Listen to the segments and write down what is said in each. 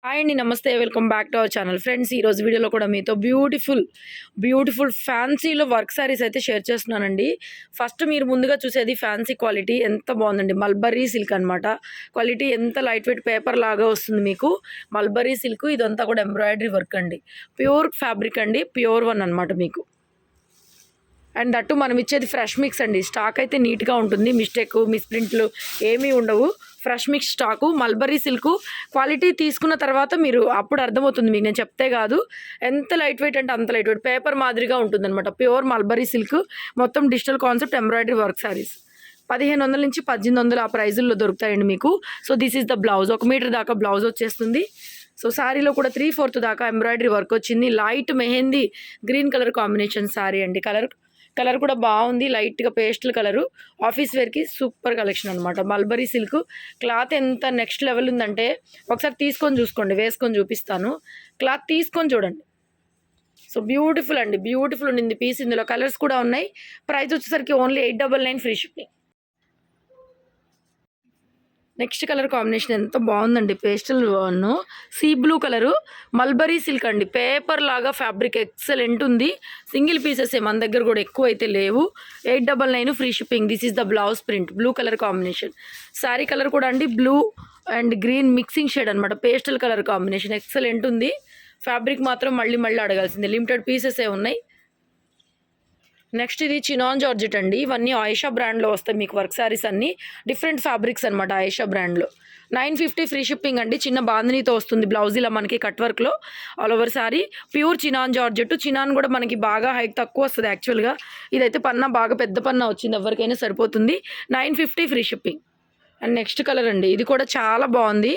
Hi అండి. నమస్తే. Welcome back to our channel. Friends, ఈరోజు వీడియోలో కూడా మీతో బ్యూటిఫుల్ ఫ్యాన్సీలో వర్క్ సారీస్ అయితే షేర్ చేస్తున్నానండి. ఫస్ట్ మీరు ముందుగా చూసేది ఫ్యాన్సీ క్వాలిటీ ఎంత బాగుందండి. మల్బరీ సిల్క్ అనమాట. క్వాలిటీ ఎంత లైట్ వెయిట్ పేపర్ లాగా వస్తుంది మీకు. మల్బరీ సిల్క్ ఇదంతా కూడా ఎంబ్రాయిడరీ వర్క్ అండి. ప్యూర్ ఫ్యాబ్రిక్ అండి. ప్యూర్ వన్ అనమాట మీకు. అండ్ దట్టు మనం ఇచ్చేది ఫ్రెష్ మిక్స్ అండి. స్టాక్ అయితే నీట్గా ఉంటుంది. మిస్ప్రింట్లు ఏమీ ఉండవు. Fresh mix stock. Mulberry silk quality తీసుకున్న తర్వాత మీరు అప్పుడు అర్థమవుతుంది మీకు, నేను చెప్తే కాదు. ఎంత లైట్ వెయిట్ అంటే అంత లైట్ వెయిట్ పేపర్ మాదిరిగా ఉంటుందన్నమాట. ప్యూర్ మల్బరీ సిల్క్, మొత్తం digital concept embroidery work saris 1500 నుంచి 1800 ఆ ప్రైజుల్లో దొరుకుతాయండి మీకు. So this is the blouse. 1 metre దాకా బ్లౌజ్ వచ్చేస్తుంది. సో శారీలో కూడా 3/4 దాకా ఎంబ్రాయిడరీ వర్క్ వచ్చింది. Light mehndi green colour combination sari అండి. కలర్ కూడా బాగుంది. లైట్గా పేస్టల్ కలరు. ఆఫీస్ వేర్కి సూపర్ కలెక్షన్ అనమాట. మల్బరీ సిల్క్ క్లాత్ ఎంత నెక్స్ట్ లెవెల్ ఉందంటే ఒకసారి తీసుకొని చూసుకోండి. వేసుకొని చూపిస్తాను. క్లాత్ తీసుకొని చూడండి. సో బ్యూటిఫుల్ అండి. బ్యూటిఫుల్ ఉండింది పీస్. ఇందులో కలర్స్ కూడా ఉన్నాయి. ప్రైస్ వచ్చేసరికి only 899 free shipping. Next colour combination ఎంత బాగుందండి. Pastel one sea blue colour mulberry silk అండి. పేపర్ లాగా ఫ్యాబ్రిక్ ఎక్సలెంట్ ఉంది. సింగిల్ పీసెస్ మన దగ్గర కూడా ఎక్కువ అయితే లేవు. 899 free shipping. This is the blouse print. Blue colour combination. Sari colour కూడా అండి blue and green mixing shade అనమాట. పేస్టల్ కలర్ కాంబినేషన్ ఎక్సలెంట్ ఉంది. ఫ్యాబ్రిక్ మాత్రం మళ్ళీ అడగాల్సిందే. లిమిటెడ్ పీసెసే ఉన్నాయి. నెక్స్ట్ ఇది చినాన్ జార్జెట్ అండి. ఇవన్నీ ఆయిషా బ్రాండ్లో వస్తాయి మీకు. వర్క్ శారీస్ అన్నీ డిఫరెంట్ ఫ్యాబ్రిక్స్ అనమాట. ఆయిషా బ్రాండ్లో 950 ఫ్రీ షిప్పింగ్ అండి. చిన్న బాందినీతో వస్తుంది బ్లౌజ్ ఇలా మనకి కట్ వర్క్లో all over sari. Pure chinon georgette. Chinon కూడా మనకి బాగా హైట్ తక్కువ వస్తుంది యాక్చువల్గా. ఇదైతే పన్నా బాగా పెద్ద పన్నా వచ్చింది. ఎవరికైనా సరిపోతుంది. 950 free shipping. And next colour అండి. ఇది కూడా చాలా బాగుంది.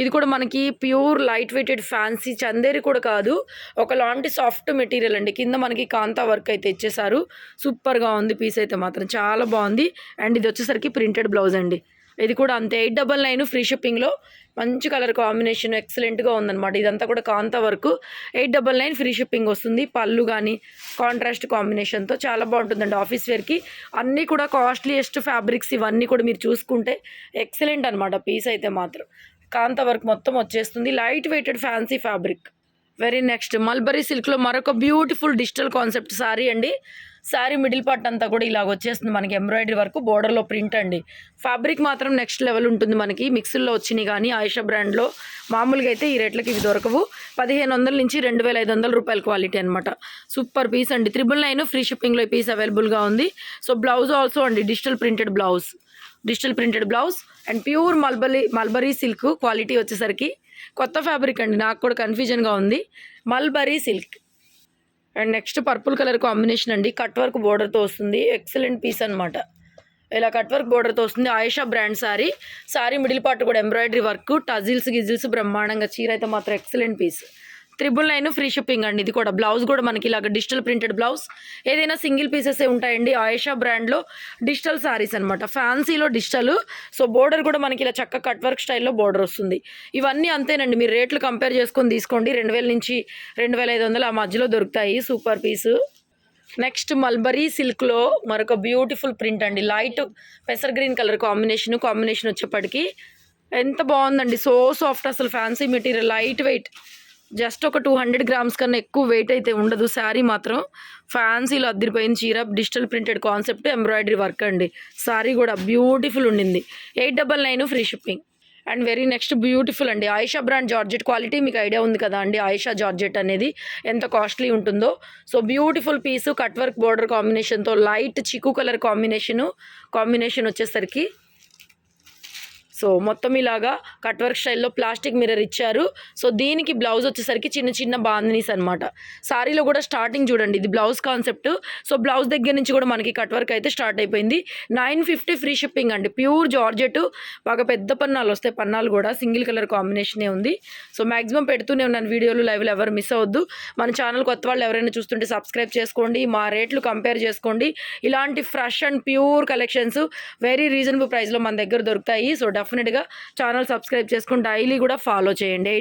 ఇది కూడా మనకి pure light weighted fancy Chanderi కూడా కాదు, ఒకలాంటి సాఫ్ట్ మెటీరియల్ అండి. కింద మనకి కాంతా వర్క్ అయితే ఇచ్చేసారు. సూపర్గా ఉంది పీస్ అయితే మాత్రం చాలా బాగుంది. అండ్ ఇది వచ్చేసరికి ప్రింటెడ్ బ్లౌజ్ అండి. ఇది కూడా అంతే 899 ఫ్రీ షిప్పింగ్లో. మంచి కలర్ కాంబినేషన్ ఎక్సలెంట్గా ఉందన్నమాట. ఇదంతా కూడా కాంతా వర్క్. 899 ఫ్రీ షిప్పింగ్ వస్తుంది. పళ్ళు కానీ కాంట్రాస్ట్ కాంబినేషన్తో చాలా బాగుంటుందండి ఆఫీస్ వేర్కి. అన్నీ కూడా కాస్ట్లీయెస్ట్ ఫ్యాబ్రిక్స్. ఇవన్నీ కూడా మీరు చూసుకుంటే ఎక్సలెంట్ అనమాట. పీస్ అయితే మాత్రం కాంతా వర్క్ మొత్తం వచ్చేస్తుంది. Light weighted fancy fabric. Very next mulberry సిల్క్లో మరొక బ్యూటిఫుల్ డిజిటల్ కాన్సెప్ట్ శారీ అండి. శారీ మిడిల్ పార్ట్ అంతా కూడా ఇలాగ వచ్చేస్తుంది మనకి. ఎంబ్రాయిడరీ వర్క్, బోర్డర్లో ప్రింట్ అండి. ఫ్యాబ్రిక్ మాత్రం నెక్స్ట్ లెవెల్ ఉంటుంది మనకి. మిక్స్లో వచ్చినాయి కానీ ఆయిషా బ్రాండ్లో మామూలుగా అయితే ఈ రేట్లకి ఇవి దొరకవు. 1500 నుంచి 2500 రూపాయల క్వాలిటీ అనమాట. సూపర్ పీస్ అండి. 999 ఫ్రీ షిప్పింగ్లో ఈ పీస్ అవైలబుల్గా ఉంది. సో బ్లౌజ్ ఆల్సో అండి digital printed blouse and pure mulberry silk. Quality వచ్చేసరికి కొత్త ఫ్యాబ్రిక్ అండి. నాకు కూడా కన్ఫ్యూజన్గా ఉంది. Mulberry silk. And next purple colour combination అండి. కట్ వర్క్ బోర్డర్తో వస్తుంది. ఎక్సలెంట్ పీస్ అనమాట. ఇలా కట్ వర్క్ బోర్డర్తో వస్తుంది. Ayesha brand sari middle part కూడా ఎంబ్రాయిడరీ వర్క్, గిజిల్స్ బ్రహ్మాండంగా. చీర అయితే మాత్రం ఎక్సలెంట్ పీస్. 999 ఫ్రీ షిప్పింగ్ అండి. ఇది కూడా బ్లౌజ్ కూడా మనకి ఇలాగ డిజిటల్ ప్రింటెడ్ బ్లౌజ్. ఏదైనా సింగిల్ పీసెస్ ఉంటాయండి. ఆయిషా బ్రాండ్లో డిజిటల్ శారీస్ అనమాట. ఫ్యాన్సీలో డిజిటల్. సో బోర్డర్ కూడా మనకి ఇలా చక్క కట్ వర్క్ స్టైల్లో బోర్డర్ వస్తుంది. ఇవన్నీ అంతేనండి. మీరు రేట్లు కంపేర్ చేసుకొని తీసుకోండి. 2000 నుంచి 2500 ఆ మధ్యలో దొరుకుతాయి. సూపర్ పీసు. నెక్స్ట్ మల్బరీ సిల్క్లో మరొక బ్యూటిఫుల్ ప్రింట్ అండి. లైట్ పెసర్ గ్రీన్ కలర్ కాంబినేషన్ వచ్చేప్పటికి ఎంత బాగుందండి. సో సాఫ్ట్ అసలు. Fancy material, light weight. Just ఒక 200 గ్రామ్స్ కన్నా ఎక్కువ వెయిట్ అయితే ఉండదు. శారీ మాత్రం ఫ్యాన్సీలో అద్దరిపోయిన చీర. Digital printed concept embroidery work అండి. శారీ కూడా బ్యూటిఫుల్ ఉండింది. 899 free shipping. And very next beautiful అండి. ఆయిషా బ్రాండ్ జార్జెట్ క్వాలిటీ మీకు ఐడియా ఉంది కదా అండి. ఆయిషా జార్జెట్ అనేది ఎంత కాస్ట్లీ ఉంటుందో. సో బ్యూటిఫుల్ పీసు. కట్ వర్క్ బోర్డర్ కాంబినేషన్తో లైట్ చిక్కు కలర్ కాంబినేషన్ వచ్చేసరికి సో మొత్తం ఇలాగా కట్ వర్క్ స్టైల్లో ప్లాస్టిక్ మిర్రర్ ఇచ్చారు. సో దీనికి బ్లౌజ్ వచ్చేసరికి చిన్న బాందినీస్ అనమాట. శారీలో కూడా స్టార్టింగ్ చూడండి. ఇది బ్లౌజ్ కాన్సెప్ట్. సో బ్లౌజ్ దగ్గర నుంచి కూడా మనకి కట్ వర్క్ అయితే స్టార్ట్ అయిపోయింది. 950 ఫ్రీ షిప్పింగ్ అండి. Pure georgette. బాగా పెద్ద పన్నాలు వస్తాయి. పన్నాలు కూడా సింగిల్ కలర్ కాంబినేషనే ఉంది. సో మ్యాక్సిమం పెడుతూనే ఉన్నాను వీడియోలు, లైవ్లు. ఎవరు మిస్ అవ్వద్దు. మన ఛానల్ కొత్త వాళ్ళు ఎవరైనా చూస్తుంటే సబ్స్క్రైబ్ చేసుకోండి. మా రేట్లు కంపేర్ చేసుకోండి. ఇలాంటి fresh and pure collections very reasonable ప్రైస్లో మన దగ్గర దొరుకుతాయి. సో డెఫినెట్గా ఛానల్ సబ్స్క్రైబ్ చేసుకుని డైలీ కూడా ఫాలో చేయండి.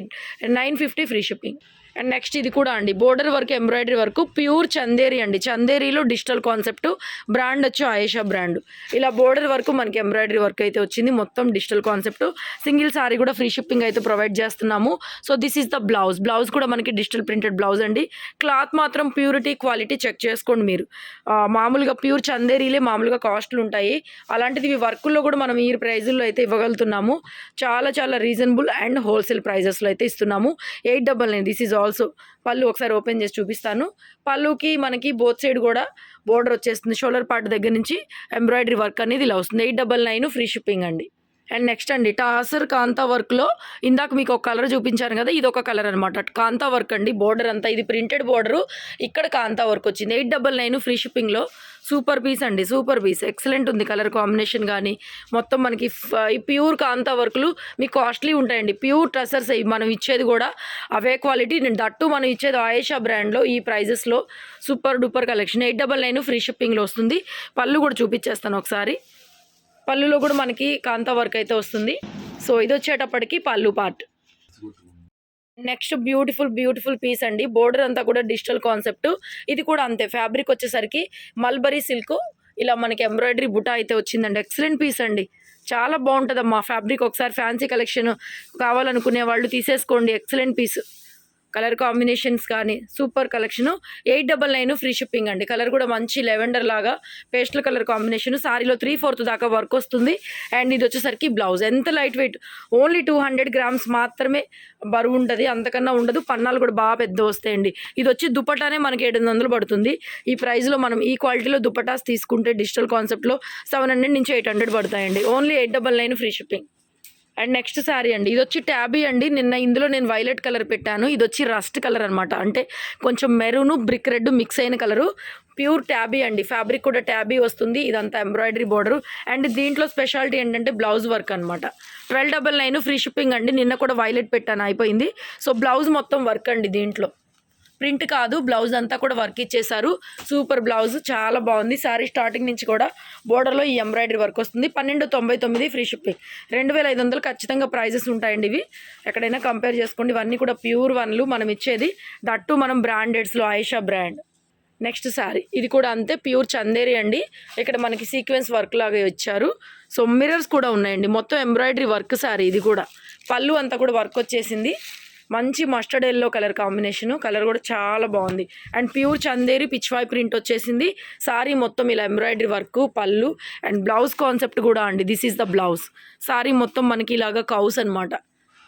950 ఫ్రీ షిప్పింగ్. అండ్ నెక్స్ట్ ఇది కూడా అండి border work embroidery work pure Chanderi అండి. చందేరిలో డిజిటల్ కాన్సెప్ట్, బ్రాండ్ వచ్చి ఆయేషా బ్రాండ్. ఇలా బోర్డర్ వర్క్ మనకి ఎంబ్రాయిడరీ వర్క్ అయితే వచ్చింది, మొత్తం డిజిటల్ కాన్సెప్ట్. సింగిల్ సారీ కూడా ఫ్రీ షిప్పింగ్ అయితే ప్రొవైడ్ చేస్తున్నాము. So this is the blouse. Blouse కూడా మనకి డిజిటల్ ప్రింటెడ్ బ్లౌజ్ అండి. క్లాత్ మాత్రం ప్యూరిటీ క్వాలిటీ చెక్ చేసుకోండి మీరు. మామూలుగా ప్యూర్ చందేరీలే మామూలుగా కాస్ట్లు ఉంటాయి, అలాంటిది ఇవి వర్కుల్లో కూడా మనం ఈ ప్రైజుల్లో అయితే ఇవ్వగలుగుతున్నాము. చాలా చాలా రీజనబుల్ అండ్ హోల్సేల్ ప్రైజెస్లో అయితే ఇస్తున్నాము. 899. దిస్ ఈజ్ ఆల్సో పళ్ళు ఒకసారి ఓపెన్ చేసి చూపిస్తాను. పళ్ళుకి మనకి బోత్ సైడ్ కూడా బోర్డర్ వచ్చేస్తుంది. షోల్డర్ పార్ట్ దగ్గర నుంచి ఎంబ్రాయిడరీ వర్క్ అనేది ఇలా వస్తుంది. 899 ఫ్రీ షిప్పింగ్ అండి. అండ్ నెక్స్ట్ అండి టాసర్ కాంతా వర్క్లో ఇందాక మీకు ఒక కలర్ చూపించాను కదా, ఇది ఒక కలర్ అనమాట. కాంతా వర్క్ అండి. బోర్డర్ అంతా ఇది ప్రింటెడ్ బోర్డరు, ఇక్కడ కాంతా వర్క్ వచ్చింది. 899 ఫ్రీ షిప్పింగ్లో. సూపర్ పీస్ అండి, సూపర్ పీస్. ఎక్సలెంట్ ఉంది కలర్ కాంబినేషన్ కానీ మొత్తం మనకి ఈ ప్యూర్ కాంతా వర్క్లు మీకు కాస్ట్లీ ఉంటాయండి. ప్యూర్ ట్రెసర్స్ మనం ఇచ్చేది కూడా అవే క్వాలిటీ. దట్టు మనం ఇచ్చేది ఆయేషా బ్రాండ్లో ఈ ప్రైజెస్లో. Super duper collection. 899 ఫ్రీ షిప్పింగ్లో వస్తుంది. పళ్ళు కూడా చూపించేస్తాను ఒకసారి. పళ్ళులో కూడా మనకి కాంతా వర్క్ అయితే వస్తుంది. సో ఇది వచ్చేటప్పటికి పళ్ళు పార్ట్. నెక్స్ట్ బ్యూటిఫుల్ పీస్ అండి. బోర్డర్ అంతా కూడా డిజిటల్ కాన్సెప్ట్. ఇది కూడా అంతే. ఫ్యాబ్రిక్ వచ్చేసరికి మల్బరీ సిల్క్, ఇలా మనకి ఎంబ్రాయిడరీ బుటా అయితే వచ్చిందండి. ఎక్సలెంట్ పీస్ అండి, చాలా బాగుంటుందమ్మా ఫ్యాబ్రిక్. ఒకసారి ఫ్యాన్సీ కలెక్షన్ కావాలనుకునే వాళ్ళు తీసేసుకోండి. Excellent piece. కలర్ కాంబినేషన్స్ కానీ సూపర్ కలెక్షను. 899 ఫ్రీ షిప్పింగ్ అండి. కలర్ కూడా మంచి లెవెండర్ లాగా పేస్టల్ కలర్ కాంబినేషన్. సారీలో 3/4 దాకా వర్క్ వస్తుంది. అండ్ ఇది వచ్చేసరికి బ్లౌజ్. ఎంత లైట్ వెయిట్, ఓన్లీ 200 గ్రామ్స్ మాత్రమే బరువు ఉంటుంది, అంతకన్నా ఉండదు. పన్నాలు కూడా బాగా పెద్ద వస్తాయండి. ఇది వచ్చి దుపటానే మనకి 700 పడుతుంది. ఈ ప్రైస్లో మనం ఈ క్వాలిటీలో దుపటాస్ తీసుకుంటే డిజిటల్ కాన్సెప్ట్లో 700 నుంచి 800 పడతాయండి. Only 899 free shipping. And next sari అండి. ఇది వచ్చి ట్యాబీ అండి. నిన్న ఇందులో నేను వైలెట్ కలర్ పెట్టాను, ఇది వచ్చి రస్ట్ కలర్ అనమాట. అంటే కొంచెం మెరూను బ్రిక్ రెడ్ మిక్స్ అయిన కలరు. ప్యూర్ ట్యాబీ అండి. ఫ్యాబ్రిక్ కూడా ట్యాబీ వస్తుంది. ఇదంతా ఎంబ్రాయిడరీ బోర్డరు. అండ్ దీంట్లో స్పెషాలిటీ ఏంటంటే బ్లౌజ్ వర్క్ అనమాట. 1299 ఫ్రీ షిప్పింగ్ అండి. నిన్న కూడా వైలెట్ పెట్టాను, అయిపోయింది. సో బ్లౌజ్ మొత్తం వర్క్ అండి. దీంట్లో ప్రింట్ కాదు, బ్లౌజ్ అంతా కూడా వర్క్ ఇచ్చేసారు. సూపర్ బ్లౌజ్, చాలా బాగుంది. సారీ స్టార్టింగ్ నుంచి కూడా బోర్డర్లో ఈ ఎంబ్రాయిడరీ వర్క్ వస్తుంది. 1299 ఫ్రీ షిప్పింగ్. 2500 ఖచ్చితంగా ప్రైజెస్ ఉంటాయండి. ఇవి ఎక్కడైనా కంపేర్ చేసుకోండి. ఇవన్నీ కూడా ప్యూర్ వన్లు మనం ఇచ్చేది. దట్టు మనం బ్రాండెడ్స్లో ఆయేషా బ్రాండ్. నెక్స్ట్ శారీ ఇది కూడా అంతే, ప్యూర్ చందేరి అండి. ఇక్కడ మనకి సీక్వెన్స్ వర్క్ లాగా ఇచ్చారు. సో మిర్రర్స్ కూడా ఉన్నాయండి. మొత్తం ఎంబ్రాయిడరీ వర్క్ శారీ. ఇది కూడా పళ్ళు అంతా కూడా వర్క్ వచ్చేసింది. మంచి mustard yellow colour combination. Colour కూడా చాలా బాగుంది. And pure Chanderi Pichwai print వచ్చేసింది. సారీ మొత్తం ఇలా ఎంబ్రాయిడరీ వర్క్, పళ్ళు అండ్ బ్లౌజ్ కాన్సెప్ట్ కూడా అండి. This is the blouse. Sorry మొత్తం మనకి ఇలాగా కౌస్ అనమాట,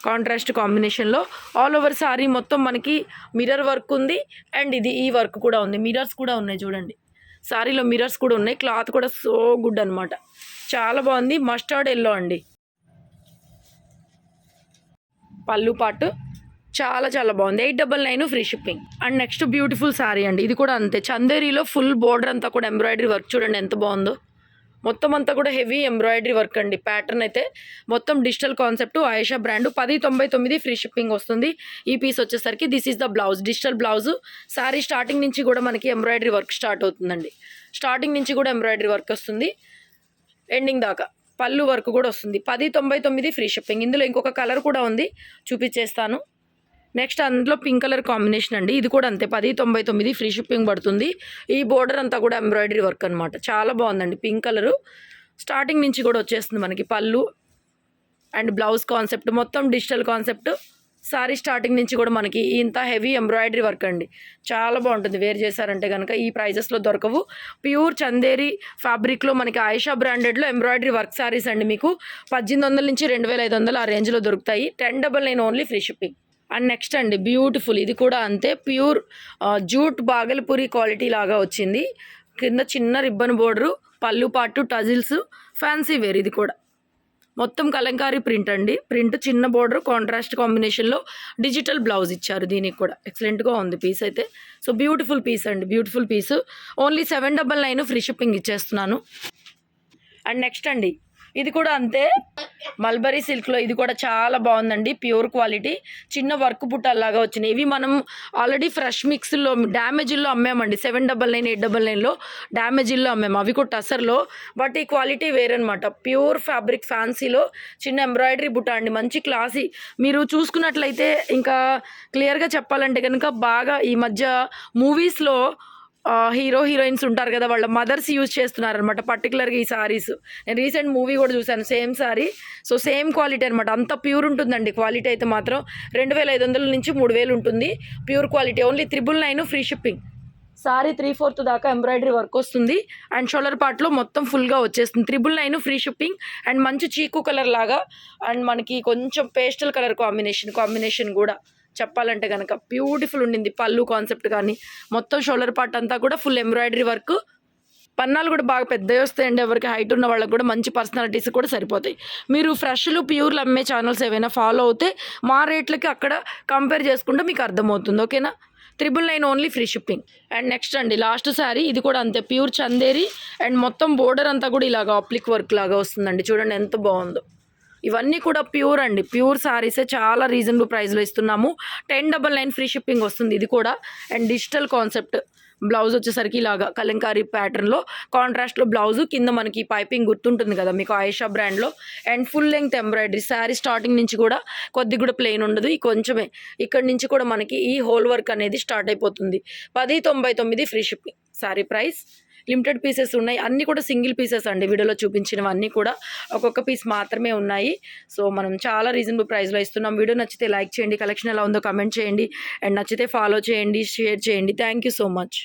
కాంట్రాస్ట్ కాంబినేషన్లో. ఆల్ ఓవర్ సారీ మొత్తం మనకి మిర్రర్ వర్క్ ఉంది. అండ్ ఇది ఈ వర్క్ కూడా ఉంది. మిర్రర్స్ కూడా ఉన్నాయి చూడండి. సారీలో మిర్రర్స్ కూడా ఉన్నాయి. క్లాత్ కూడా సో గుడ్ అనమాట, చాలా బాగుంది. మస్టర్డ్ ఎల్లో అండి. పళ్ళు పాటు చాలా చాలా బాగుంది. 899 free shipping. And next beautiful sari అండి. ఇది కూడా అంతే. చందేరిలో ఫుల్ బోర్డర్ అంతా కూడా ఎంబ్రాయిడరీ వర్క్ చూడండి ఎంత బాగుందో. మొత్తం అంతా కూడా హెవీ ఎంబ్రాయిడరీ వర్క్ అండి. ప్యాటర్న్ అయితే మొత్తం digital concept Ayesha brand. 1099 free shipping వస్తుంది. ఈ పీస్ వచ్చేసరికి this is the blouse, digital blouse. Sari starting నుంచి కూడా మనకి ఎంబ్రాయిడరీ వర్క్ స్టార్ట్ అవుతుందండి. స్టార్టింగ్ నుంచి కూడా ఎంబ్రాయిడరీ వర్క్ వస్తుంది ఎండింగ్ దాకా. పళ్ళు వర్క్ కూడా వస్తుంది. 1099 ఫ్రీ షిప్పింగ్. ఇందులో ఇంకొక కలర్ కూడా ఉంది, చూపించేస్తాను. నెక్స్ట్ అందులో పింక్ కలర్ కాంబినేషన్ అండి. ఇది కూడా అంతే, 1099 ఫ్రీ షిప్పింగ్ పడుతుంది. ఈ బోర్డర్ అంతా కూడా ఎంబ్రాయిడరీ వర్క్ అనమాట. చాలా బాగుందండి. పింక్ కలరు స్టార్టింగ్ నుంచి కూడా వచ్చేస్తుంది మనకి. పళ్ళు అండ్ బ్లౌజ్ కాన్సెప్ట్ మొత్తం డిజిటల్ కాన్సెప్ట్. సారీ స్టార్టింగ్ నుంచి కూడా మనకి ఇంత హెవీ ఎంబ్రాయిడరీ వర్క్ అండి. చాలా బాగుంటుంది. వేర్ చేశారంటే కనుక ఈ ప్రైజెస్లో దొరకవు. ప్యూర్ చందేరి ఫ్యాబ్రిక్లో మనకి ఆయేషా బ్రాండెడ్లో ఎంబ్రాయిడరీ వర్క్ శారీస్ అండి. మీకు 1800 నుంచి 2500 ఆ రేంజ్లో దొరుకుతాయి. 1099 only free shipping. And next అండి బ్యూటిఫుల్. ఇది కూడా అంతే, ప్యూర్ జూట్ బాగల్పూరి క్వాలిటీ లాగా వచ్చింది. కింద చిన్న రిబ్బన్ బోర్డరు, పళ్ళు పాటు టజిల్స్, ఫ్యాన్సీ వేర్. ఇది కూడా మొత్తం కలంకారీ ప్రింట్ అండి. ప్రింట్ చిన్న బోర్డర్, కాంట్రాస్ట్ కాంబినేషన్లో డిజిటల్ బ్లౌజ్ ఇచ్చారు. దీనికి కూడా ఎక్సలెంట్గా ఉంది పీస్ అయితే. సో బ్యూటిఫుల్ పీస్ అండి, బ్యూటిఫుల్ పీసు. ఓన్లీ 799 ఫ్రీ షిప్పింగ్ ఇచ్చేస్తున్నాను. అండ్ నెక్స్ట్ అండి ఇది కూడా అంతే, మల్బరీ సిల్క్లో ఇది కూడా చాలా బాగుందండి. ప్యూర్ క్వాలిటీ, చిన్న వర్క్ బుట్టల్లాగా వచ్చినాయి. ఇవి మనం ఆల్రెడీ ఫ్రెష్ మిక్స్లో డ్యామేజీల్లో అమ్మామండి. 799, 899లో డ్యామేజీల్లో అమ్మాము. అవి కూడా టసర్లో, బట్ ఈ క్వాలిటీ వేరనమాట. ప్యూర్ ఫ్యాబ్రిక్ ఫ్యాన్సీలో చిన్న ఎంబ్రాయిడరీ బుట్ట అండి, మంచి క్లాసీ. మీరు చూసుకున్నట్లయితే ఇంకా క్లియర్గా చెప్పాలంటే కనుక బాగా ఈ మధ్య మూవీస్లో హీరో హీరోయిన్స్ ఉంటారు కదా, వాళ్ళ మదర్స్ యూజ్ చేస్తున్నారనమాట పర్టికులర్గా ఈ సారీస్. నేను రీసెంట్ మూవీ కూడా చూశాను, same sorry. So same quality అనమాట, అంత ప్యూర్ ఉంటుందండి. క్వాలిటీ అయితే మాత్రం 2500 నుంచి 3000 ఉంటుంది. Pure quality, only 999 free shipping. Sorry 3/4 దాకా ఎంబ్రాయిడరీ వర్క్ వస్తుంది అండ్ షోల్డర్ పార్ట్లో మొత్తం ఫుల్గా వచ్చేస్తుంది. 999 ఫ్రీ షిప్పింగ్. అండ్ మంచి చీకు కలర్ లాగా అండ్ మనకి కొంచెం పేస్టల్ కలర్ కాంబినేషన్ కూడా చెప్పాలంటే కనుక బ్యూటిఫుల్ ఉండింది. పళ్ళు కాన్సెప్ట్ కానీ మొత్తం షోల్డర్ పార్ట్ అంతా కూడా ఫుల్ ఎంబ్రాయిడరీ వర్క్. పన్నాలు కూడా బాగా పెద్దవి వస్తాయండి, ఎవరికి హైట్ ఉన్న వాళ్ళకి కూడా మంచి పర్సనాలిటీస్ కూడా సరిపోతాయి. మీరు ఫ్రెష్లు ప్యూర్లు అమ్మే ఛానల్స్ ఏవైనా ఫాలో అవుతే మా రేట్లకి అక్కడ కంపేర్ చేసుకుంటే మీకు అర్థమవుతుంది. ఓకేనా? 999 only free shipping. And next అండి లాస్ట్ శారీ, ఇది కూడా అంతే ప్యూర్ చందేరి అండ్ మొత్తం బోర్డర్ అంతా కూడా ఇలాగ ఆప్లిక్ వర్క్ లాగా వస్తుందండి. చూడండి ఎంత బాగుందో. ఇవన్నీ కూడా ప్యూర్ అండి, ప్యూర్ సారీసే, చాలా రీజనబుల్ ప్రైస్లో ఇస్తున్నాము. 1099 ఫ్రీ షిప్పింగ్ వస్తుంది ఇది కూడా. అండ్ డిజిటల్ కాన్సెప్ట్ బ్లౌజ్ వచ్చేసరికి ఇలాగా కలంకారీ ప్యాటర్న్లో కాంట్రాస్ట్లో బ్లౌజు, కింద మనకి పైపింగ్ గుర్తుంటుంది కదా మీకు ఆయిషా బ్రాండ్లో. And full length embroidery. Sari starting నుంచి కూడా కొద్దిగా కూడా ప్లెయిన్ ఉండదు, ఈ కొంచెమే ఇక్కడ నుంచి కూడా మనకి ఈ హోల్ వర్క్ అనేది స్టార్ట్ అయిపోతుంది. 1099 free shipping. Sari price. Limited pieces ఉన్నాయి, అన్నీ కూడా సింగిల్ పీసెస్ అండి. వీడియోలో చూపించినవన్నీ కూడా ఒక్కొక్క పీస్ మాత్రమే ఉన్నాయి. సో మనం చాలా రీజనబుల్ ప్రైస్లో ఇస్తున్నాం. వీడియో నచ్చితే లైక్ చేయండి, కలెక్షన్ ఎలా ఉందో కమెంట్ చేయండి, అండ్ నచ్చితే ఫాలో చేయండి, షేర్ చేయండి. Thank you so much.